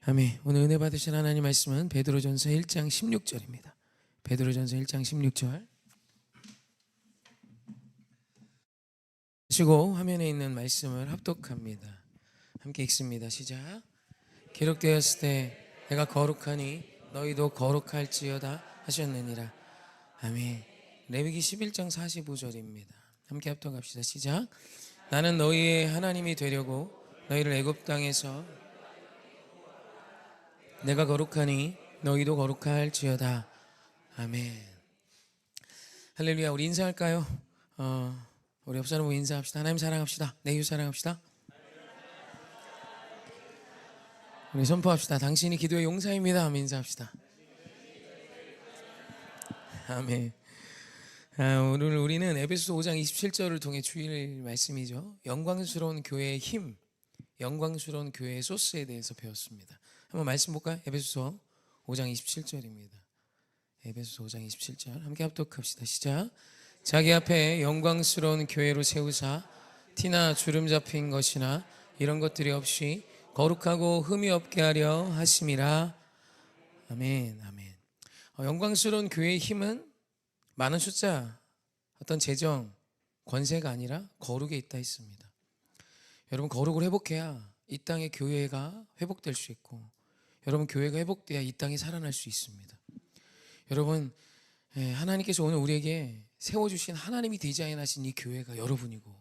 아멘. 오늘 은혜 받으신 하나님 말씀은 베드로전서 1장 16절입니다. 베드로전서 1장 16절 하시고 화면에 있는 말씀을 합독합니다. 함께 읽습니다. 시작. 기록되었을 때 내가 거룩하니 너희도 거룩할지어다 하셨느니라. 아멘. 레위기 11장 45절입니다. 함께 합독합시다. 시작. 나는 너희의 하나님이 되려고 너희를 애굽 땅에서 내가 거룩하니 너희도 거룩할지어다. 아멘. 할렐루야. 우리 인사할까요? 우리 옆 사람 인사합시다. 하나님 사랑합시다. 내 이웃 사랑합시다. 우리 선포합시다. 당신이 기도의 용사입니다. 아멘. 인사합시다. 아멘. 오늘 우리는 에베소서 5장 27절을 통해 주일 말씀이죠. 영광스러운 교회의 힘, 영광스러운 교회의 소스에 대해서 배웠습니다. 한번 말씀 볼까요? 에베소서 5장 27절입니다. 에베소서 5장 27절 함께 합독합시다. 시작. 자기 앞에 영광스러운 교회로 세우사 티나 주름 잡힌 것이나 이런 것들이 없이 거룩하고 흠이 없게 하려 하심이라. 아멘. 아멘. 영광스러운 교회의 힘은 많은 숫자, 어떤 재정, 권세가 아니라 거룩에 있다 했습니다. 여러분, 거룩을 회복해야 이 땅의 교회가 회복될 수 있고, 여러분 교회가 회복돼야 이 땅이 살아날 수 있습니다. 여러분, 하나님께서 오늘 우리에게 세워주신, 하나님이 디자인하신 이 교회가 여러분이고,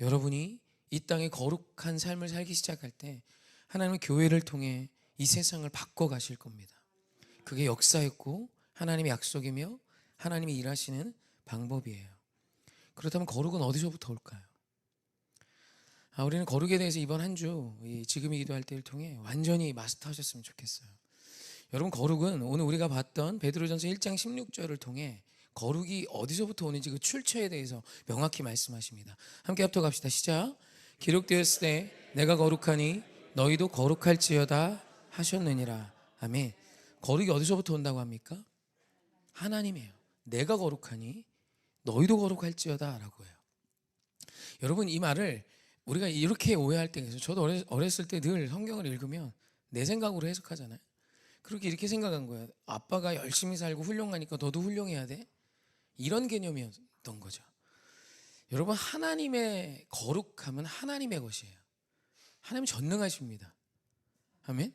여러분이 이 땅에 거룩한 삶을 살기 시작할 때 하나님은 교회를 통해 이 세상을 바꿔가실 겁니다. 그게 역사였고 하나님의 약속이며 하나님이 일하시는 방법이에요. 그렇다면 거룩은 어디서부터 올까요? 우리는 거룩에 대해서 이번 한 주 지금이 기도할 때를 통해 완전히 마스터하셨으면 좋겠어요. 여러분, 거룩은 오늘 우리가 봤던 베드로전서 1장 16절을 통해 거룩이 어디서부터 오는지 그 출처에 대해서 명확히 말씀하십니다. 함께 합독합시다. 시작. 기록되었을 때 내가 거룩하니 너희도 거룩할지어다 하셨느니라. 아멘. 거룩이 어디서부터 온다고 합니까? 하나님이에요. 내가 거룩하니 너희도 거룩할지어다 라고 해요. 여러분, 이 말을 우리가 이렇게 오해할 때가 있어요. 저도 어렸을 때 늘 성경을 읽으면 내 생각으로 해석하잖아요. 그렇게 이렇게 생각한 거예요. 아빠가 열심히 살고 훌륭하니까 너도 훌륭해야 돼? 이런 개념이었던 거죠. 여러분, 하나님의 거룩함은 하나님의 것이에요. 하나님은 전능하십니다. 아멘?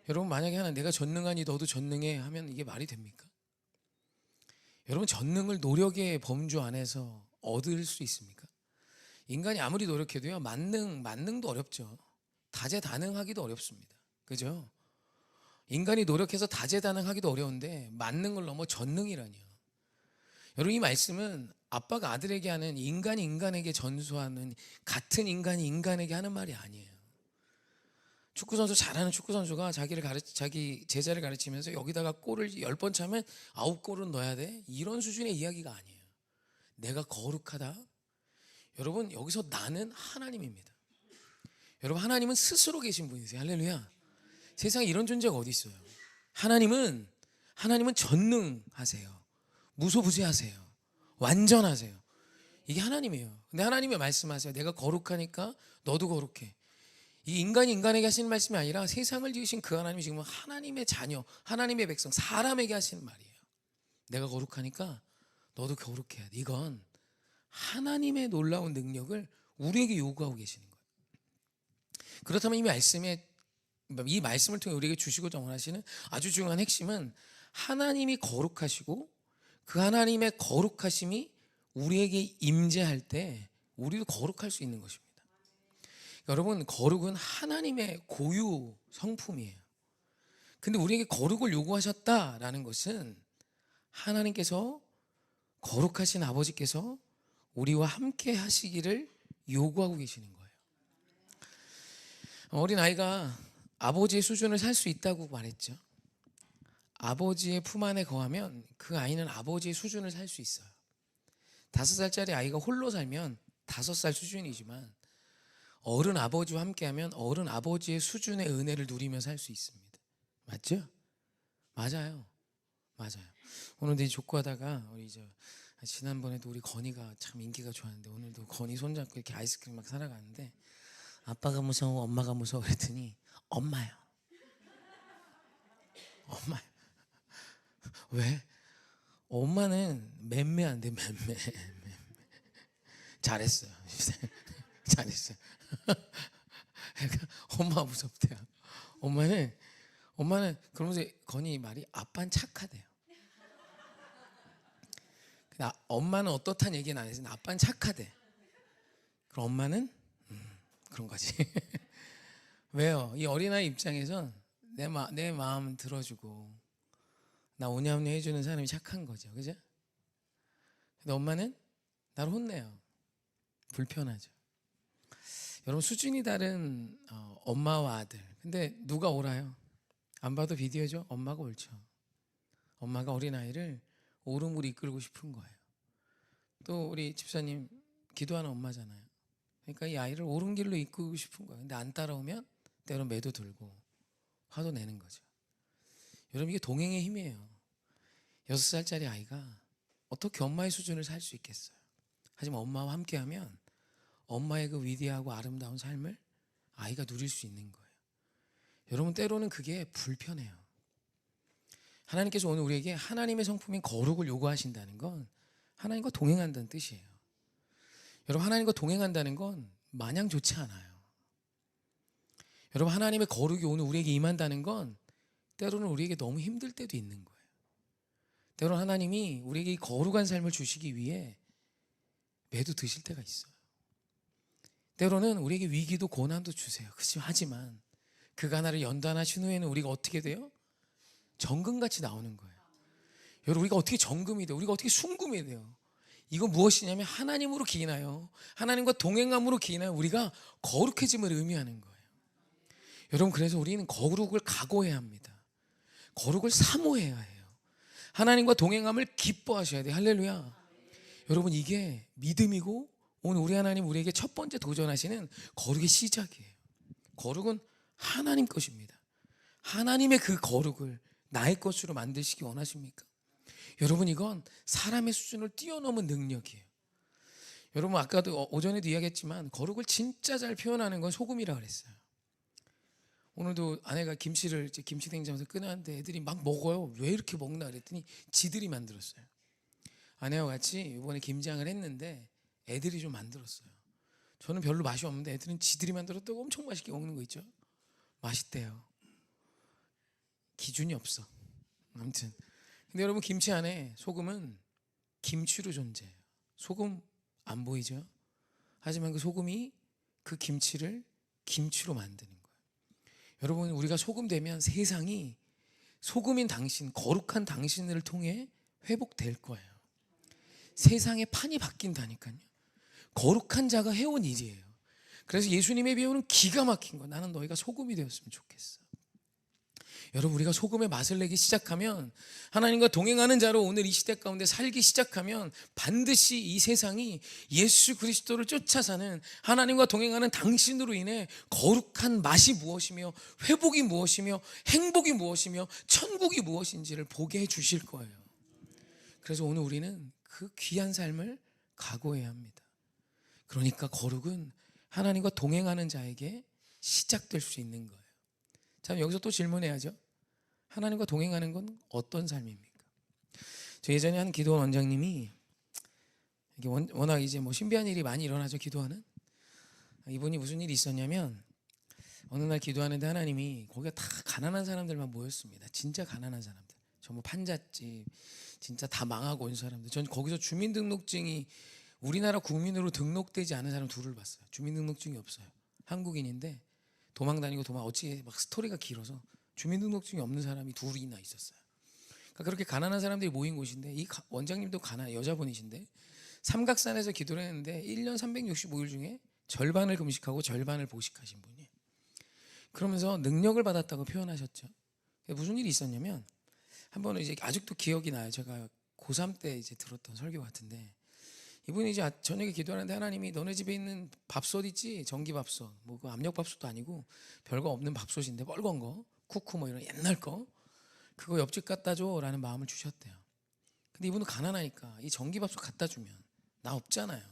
여러분, 만약에 내가 전능하니 너도 전능해 하면 이게 말이 됩니까? 여러분, 전능을 노력의 범주 안에서 얻을 수 있습니까? 인간이 아무리 노력해도요, 만능도 어렵죠. 다재다능하기도 어렵습니다. 그죠? 인간이 노력해서 다재다능하기도 어려운데 만능을 넘어 전능이라니요. 여러분, 이 말씀은 아빠가 아들에게 하는, 인간이 인간에게 전수하는, 같은 인간이 인간에게 하는 말이 아니에요. 축구선수, 잘하는 축구선수가 자기 제자를 가르치면서 여기다가 골을 10번 차면 9골은 넣어야 돼, 이런 수준의 이야기가 아니에요. 내가 거룩하다. 여러분, 여기서 나는 하나님입니다. 여러분, 하나님은 스스로 계신 분이세요. 할렐루야. 세상에 이런 존재가 어디 있어요? 하나님은 전능하세요. 무소부재하세요. 완전하세요. 이게 하나님이에요. 근데 하나님이 말씀하세요. 내가 거룩하니까 너도 거룩해. 이 인간이 인간에게 하시는 말씀이 아니라 세상을 지으신 그 하나님이 지금 하나님의 자녀, 하나님의 백성, 사람에게 하시는 말이에요. 내가 거룩하니까 너도 거룩해야 돼. 이건 하나님의 놀라운 능력을 우리에게 요구하고 계시는 거예요. 그렇다면 이 말씀을 통해 우리에게 주시고자 원하시는 아주 중요한 핵심은, 하나님이 거룩하시고 그 하나님의 거룩하심이 우리에게 임재할 때 우리도 거룩할 수 있는 것입니다. 여러분, 거룩은 하나님의 고유 성품이에요. 근데 우리에게 거룩을 요구하셨다라는 것은 하나님께서, 거룩하신 아버지께서 우리와 함께 하시기를 요구하고 계시는 거예요. 어린아이가 아버지의 수준을 살 수 있다고 말했죠. 아버지의 품 안에 거하면 그 아이는 아버지의 수준을 살 수 있어요. 5살짜리 아이가 홀로 살면 5살 수준이지만 어른 아버지와 함께하면 어른 아버지의 수준의 은혜를 누리며 살 수 있습니다. 맞죠? 맞아요. 오늘도 족구하다가 지난번에도 우리 건이가 참 인기가 좋았는데, 오늘도 건이 손잡고 이렇게 아이스크림 막 사러 가는데 아빠가 무서워 엄마가 무서워 그랬더니 엄마요. 엄마 왜? 엄마는 맴매한데 맴매. 잘했어요. 잘했어요. 그러니까 엄마 무섭대요. 엄마는 그러면서 건이 말이 아빠는 착하대요. 엄마는 어떻다는 얘기는 안 해서 아빠는 착하대. 그럼 엄마는 그런 거지. 왜요? 이 어린아이 입장에선 내 마음 들어주고 나 오냐오냐 해주는 사람이 착한 거죠. 그죠? 근데 엄마는 나를 혼내요. 불편하죠. 여러분 수준이 다른 엄마와 아들. 근데 누가 옳아요? 안 봐도 비디오죠? 엄마가 옳죠. 엄마가 어린아이를 옳음으로 이끌고 싶은 거예요. 또 우리 집사님 기도하는 엄마잖아요. 그러니까 이 아이를 옳은 길로 이끌고 싶은 거예요. 근데 안 따라오면 때로 매도 들고 화도 내는 거죠. 여러분 이게 동행의 힘이에요. 6살짜리 아이가 어떻게 엄마의 수준을 살 수 있겠어요? 하지만 엄마와 함께하면 엄마의 그 위대하고 아름다운 삶을 아이가 누릴 수 있는 거예요. 여러분 때로는 그게 불편해요. 하나님께서 오늘 우리에게 하나님의 성품인 거룩을 요구하신다는 건 하나님과 동행한다는 뜻이에요. 여러분 하나님과 동행한다는 건 마냥 좋지 않아요. 여러분 하나님의 거룩이 오늘 우리에게 임한다는 건 때로는 우리에게 너무 힘들 때도 있는 거예요. 때로는 하나님이 우리에게 이 거룩한 삶을 주시기 위해 매도 드실 때가 있어요. 때로는 우리에게 위기도 고난도 주세요. 하지만 그가 나를 연단하신 후에는 우리가 어떻게 돼요? 정금같이 나오는 거예요. 여러분 우리가 어떻게 정금이 돼요? 우리가 어떻게 순금이 돼요? 이건 무엇이냐면 하나님으로 기인하여 하나님과 동행함으로 기인하여 우리가 거룩해짐을 의미하는 거예요. 여러분 그래서 우리는 거룩을 각오해야 합니다. 거룩을 사모해야 해요. 하나님과 동행함을 기뻐하셔야 돼요. 할렐루야. 여러분 이게 믿음이고 오늘 우리 하나님 우리에게 첫 번째 도전하시는 거룩의 시작이에요. 거룩은 하나님 것입니다. 하나님의 그 거룩을 나의 것으로 만드시기 원하십니까? 여러분 이건 사람의 수준을 뛰어넘은 능력이에요. 여러분 아까도 오전에도 이야기했지만 거룩을 진짜 잘 표현하는 건 소금이라 그랬어요. 오늘도 아내가 김치를 김치 냉장고에서 꺼냈는데 애들이 막 먹어요. 왜 이렇게 먹나 그랬더니 지들이 만들었어요. 아내와 같이 이번에 김장을 했는데 애들이 좀 만들었어요. 저는 별로 맛이 없는데 애들은 지들이 만들었다고 엄청 맛있게 먹는 거 있죠. 맛있대요. 기준이 없어. 아무튼 근데 여러분 김치 안에 소금은 김치로 존재해요. 소금 안 보이죠? 하지만 그 소금이 그 김치를 김치로 만드는 거예요. 여러분 우리가 소금 되면 세상이 소금인 당신, 거룩한 당신을 통해 회복될 거예요. 세상의 판이 바뀐다니까요. 거룩한 자가 해온 일이에요. 그래서 예수님의 비유는 기가 막힌 거. 나는 너희가 소금이 되었으면 좋겠어. 여러분 우리가 소금의 맛을 내기 시작하면 하나님과 동행하는 자로 오늘 이 시대 가운데 살기 시작하면 반드시 이 세상이 예수 그리스도를 쫓아 사는 하나님과 동행하는 당신으로 인해 거룩한 맛이 무엇이며 회복이 무엇이며 행복이 무엇이며 천국이 무엇인지를 보게 해 주실 거예요. 그래서 오늘 우리는 그 귀한 삶을 각오해야 합니다. 그러니까 거룩은 하나님과 동행하는 자에게 시작될 수 있는 거예요. 자, 여기서 또 질문해야죠. 하나님과 동행하는 건 어떤 삶입니까? 저 예전에 한 기도원 원장님이 이게 워낙 이제 뭐 신비한 일이 많이 일어나죠. 기도하는 이분이 무슨 일이 있었냐면 어느 날 기도하는데 하나님이 거기가 다 가난한 사람들만 모였습니다. 진짜 가난한 사람들. 전부 판잣집 진짜 다 망하고 온 사람들. 전 거기서 주민등록증이 우리나라 국민으로 등록되지 않은 사람 둘을 봤어요. 주민등록증이 없어요. 한국인인데 도망 다니고 어찌 막 스토리가 길어서 주민등록증이 없는 사람이 둘이나 있었어요. 그러니까 그렇게 가난한 사람들이 모인 곳인데 이 원장님도 여자분이신데 삼각산에서 기도를 했는데 1년 365일 중에 절반을 금식하고 절반을 보식하신 분이에요. 그러면서 능력을 받았다고 표현하셨죠. 무슨 일이 있었냐면 한 번은 이제 아직도 기억이 나요. 제가 고3 때 이제 들었던 설교 같은데 이분이 이제 저녁에 기도하는데 하나님이 너네 집에 있는 밥솥 있지? 전기밥솥. 뭐 그 압력밥솥도 아니고 별거 없는 밥솥인데 뻘건 거. 쿠쿠 뭐 이런 옛날 거. 그거 옆집 갖다 줘라는 마음을 주셨대요. 근데 이분은 가난하니까 이 전기밥솥 갖다 주면 나 없잖아요.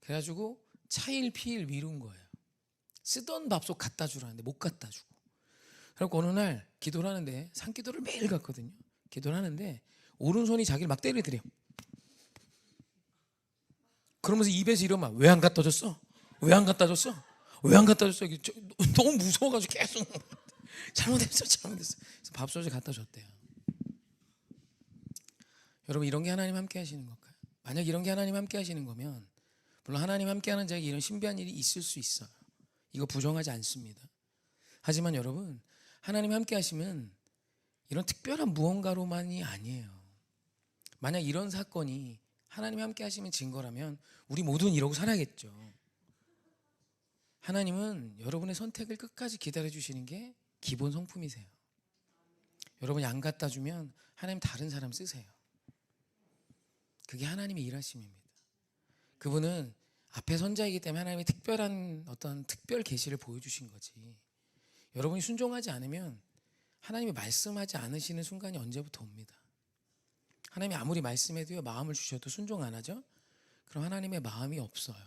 그래가지고 차일 피일 미룬 거예요. 쓰던 밥솥 갖다 주라는데 못 갖다 주고. 그리고 어느 날 기도를 하는데, 산기도를 매일 갔거든요. 기도를 하는데 오른손이 자기를 막 때리더래요. 그러면서 입에서 이러면 왜 안 갖다 줬어? 왜 안 갖다 줬어? 왜 안 갖다 줬어? 너무 무서워가지고 계속 잘못했어. 그래서 밥솥을 갖다 줬대요. 여러분, 이런 게 하나님 함께 하시는 걸까요? 만약 이런 게 하나님 함께 하시는 거면, 물론 하나님 함께 하는 자에게 이런 신비한 일이 있을 수 있어요. 이거 부정하지 않습니다. 하지만 여러분, 하나님 함께 하시면 이런 특별한 무언가로만이 아니에요. 만약 이런 사건이 하나님 함께 하시면 증거라면 우리 모두는 이러고 살아야겠죠. 하나님은 여러분의 선택을 끝까지 기다려 주시는 게 기본 성품이세요. 여러분이 안 갖다 주면 하나님 다른 사람 쓰세요. 그게 하나님의 일하심입니다. 그분은 앞에 선자이기 때문에 하나님의 특별한 어떤 특별 계시를 보여주신 거지. 여러분이 순종하지 않으면 하나님이 말씀하지 않으시는 순간이 언제부터 옵니다. 하나님이 아무리 말씀해도요, 마음을 주셔도 순종 안 하죠? 그럼 하나님의 마음이 없어요.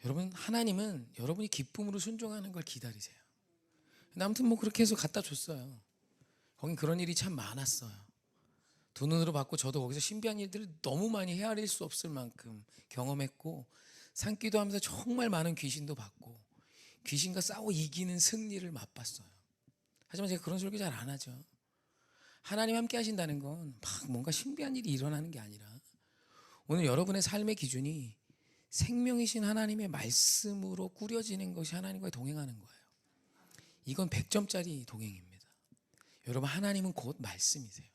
여러분, 하나님은 여러분이 기쁨으로 순종하는 걸 기다리세요. 아무튼 뭐 그렇게 해서 갖다 줬어요. 거긴 그런 일이 참 많았어요. 두 눈으로 봤고, 저도 거기서 신비한 일들을 너무 많이 헤아릴 수 없을 만큼 경험했고, 산기도 하면서 정말 많은 귀신도 봤고, 귀신과 싸워 이기는 승리를 맛봤어요. 하지만 제가 그런 설교 잘 안 하죠. 하나님 함께 하신다는 건 막 뭔가 신비한 일이 일어나는 게 아니라, 오늘 여러분의 삶의 기준이 생명이신 하나님의 말씀으로 꾸려지는 것이 하나님과의 동행하는 거예요. 이건 100점짜리 동행입니다. 여러분, 하나님은 곧 말씀이세요.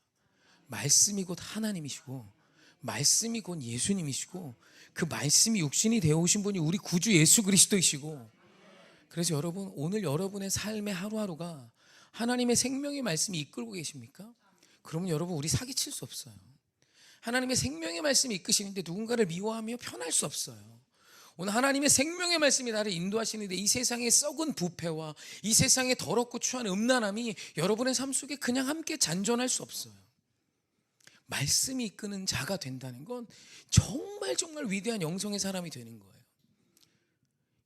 말씀이 곧 하나님이시고, 말씀이 곧 예수님이시고, 그 말씀이 육신이 되어 오신 분이 우리 구주 예수 그리스도이시고, 그래서 여러분, 오늘 여러분의 삶의 하루하루가 하나님의 생명의 말씀이 이끌고 계십니까? 그러면 여러분, 우리 사기칠 수 없어요. 하나님의 생명의 말씀이 이끄시는데 누군가를 미워하며 편할 수 없어요. 오늘 하나님의 생명의 말씀이 나를 인도하시는데, 이 세상의 썩은 부패와 이 세상의 더럽고 추한 음란함이 여러분의 삶 속에 그냥 함께 잔존할 수 없어요. 말씀이 이끄는 자가 된다는 건 정말 정말 위대한 영성의 사람이 되는 거예요.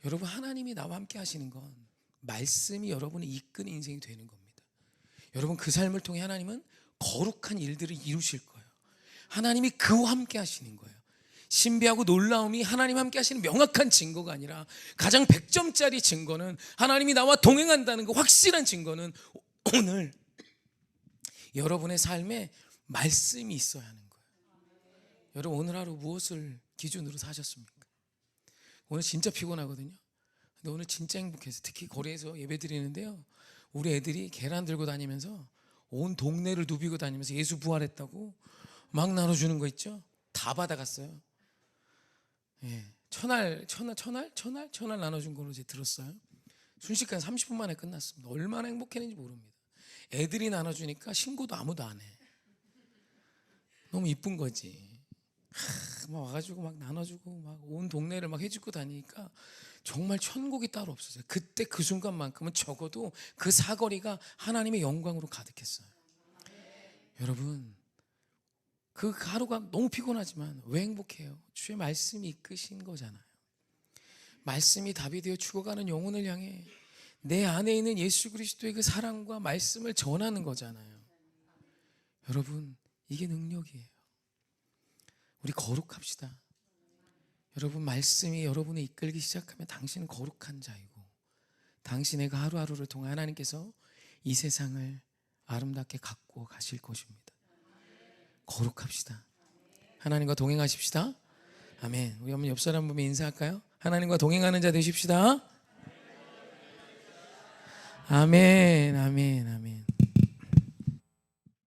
여러분, 하나님이 나와 함께 하시는 건 말씀이 여러분을 이끄는 인생이 되는 겁니다. 여러분, 그 삶을 통해 하나님은 거룩한 일들을 이루실 거예요. 하나님이 그와 함께 하시는 거예요. 신비하고 놀라움이 하나님 함께 하시는 명확한 증거가 아니라, 가장 100점짜리 증거는, 하나님이 나와 동행한다는 그 확실한 증거는 오늘 여러분의 삶에 말씀이 있어야 하는 거예요. 여러분, 오늘 하루 무엇을 기준으로 사셨습니까? 오늘 진짜 피곤하거든요. 근데 오늘 진짜 행복해서, 특히 거리에서 예배 드리는데요, 우리 애들이 계란 들고 다니면서 온 동네를 누비고 다니면서 예수 부활했다고 막 나눠주는 거 있죠? 다 받아갔어요. 예, 천알 나눠준 걸로 제가 들었어요. 순식간에 30분 만에 끝났습니다. 얼마나 행복했는지 모릅니다. 애들이 나눠주니까 신고도 아무도 안 해. 너무 이쁜 거지. 막 와가지고 막 나눠주고 막 온 동네를 막 해주고 다니니까 정말 천국이 따로 없었어요. 그때 그 순간만큼은 적어도 그 사거리가 하나님의 영광으로 가득했어요. 여러분, 그 하루가 너무 피곤하지만 왜 행복해요? 주의 말씀이 이끄신 거잖아요. 말씀이 답이 되어 죽어가는 영혼을 향해 내 안에 있는 예수 그리스도의 그 사랑과 말씀을 전하는 거잖아요. 여러분, 이게 능력이에요. 우리 거룩합시다. 여러분, 말씀이 여러분을 이끌기 시작하면 당신은 거룩한 자이고, 당신의 그 하루하루를 통해 하나님께서 이 세상을 아름답게 가꾸어 가실 것입니다. 거룩합시다. 하나님과 동행하십시다. 아멘. 우리 한번 옆 사람 보면 인사할까요? 하나님과 동행하는 자 되십시다. 아멘, 아멘, 아멘.